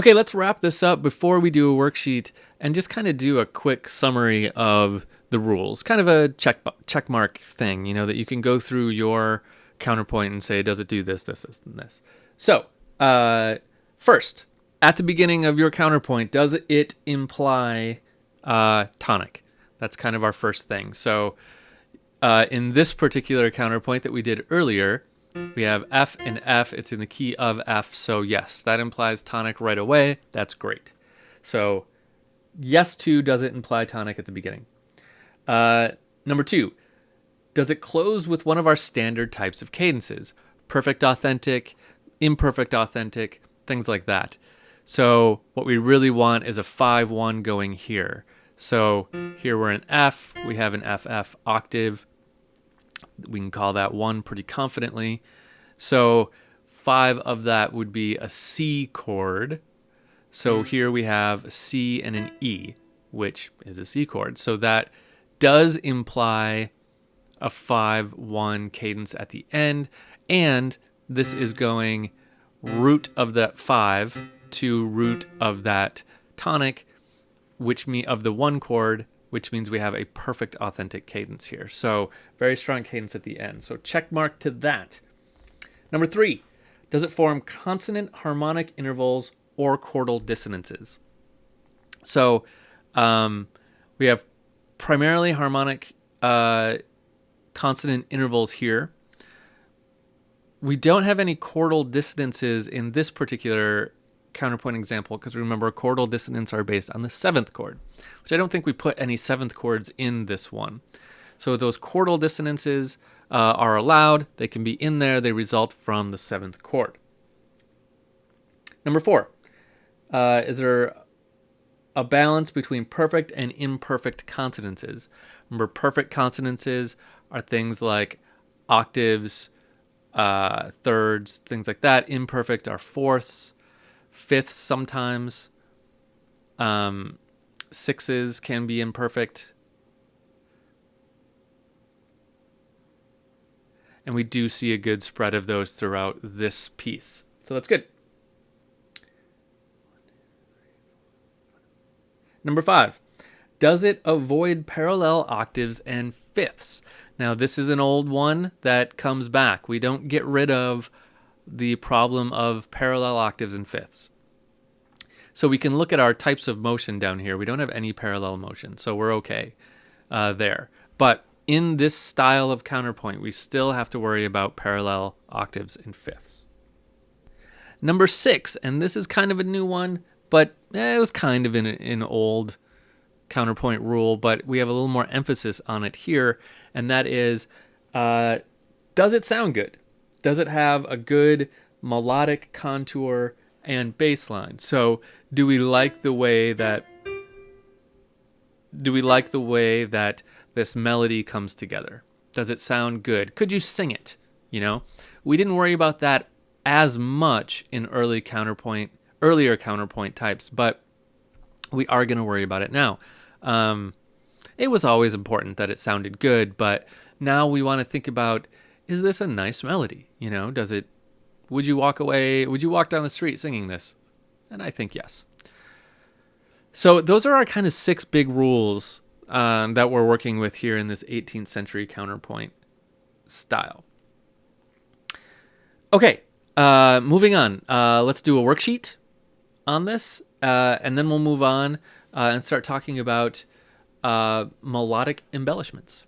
Okay, let's wrap this up before we do a worksheet and just kind of do a quick summary of the rules. Kind of a check mark thing, that you can go through your counterpoint and say, does it do this, this, this, and this? So, first, at the beginning of your counterpoint, does it imply tonic? That's kind of our first thing. So, in this particular counterpoint that we did earlier, we have F and F. It's in the key of F. So yes, that implies tonic right away. That's great. So yes to, does it imply tonic at the beginning? Number 2, does it close with one of our standard types of cadences? Perfect authentic, imperfect authentic, things like that. So what we really want is a 5-1 going here. So here we're in F. We have an FF octave. We can call that 1 pretty confidently. So 5 of that would be a C chord. So here we have a C and an E, which is a C chord. So that does imply a 5-1 cadence at the end. And this is going root of that 5 to root of that tonic, of the 1 chord, which means we have a perfect authentic cadence here. So very strong cadence at the end. So check mark to that. Number 3, does it form consonant harmonic intervals or chordal dissonances? So we have primarily harmonic consonant intervals here. We don't have any chordal dissonances in this particular counterpoint example, because remember, chordal dissonants are based on the 7th chord, which I don't think we put any 7th chords in this one. So those chordal dissonances are allowed. They can be in there. They result from the 7th chord. Number 4, is there a balance between perfect and imperfect consonances? Remember, perfect consonances are things like octaves, thirds, things like that. Imperfect are fourths, fifths sometimes. Sixes can be imperfect. And we do see a good spread of those throughout this piece. So that's good. Number 5, does it avoid parallel octaves and fifths? Now, this is an old one that comes back. We don't get rid of the problem of parallel octaves and fifths. So we can look at our types of motion down here. We don't have any parallel motion, so we're okay there. But in this style of counterpoint, we still have to worry about parallel octaves and fifths. Number 6, and this is kind of a new one, but it was kind of an old counterpoint rule, but we have a little more emphasis on it here, and that is, does it sound good? Does it have a good melodic contour and bass line? So do we like the way that this melody comes together? Does it sound good? Could you sing it? We didn't worry about that as much in earlier counterpoint types, but we are going to worry about it now. It was always important that it sounded good, but now we want to think about, is this a nice melody? Would you walk down the street singing this? And I think yes. So those are our kind of 6 big rules that we're working with here in this 18th century counterpoint style. Okay, moving on. Let's do a worksheet on this, and then we'll move on and start talking about melodic embellishments.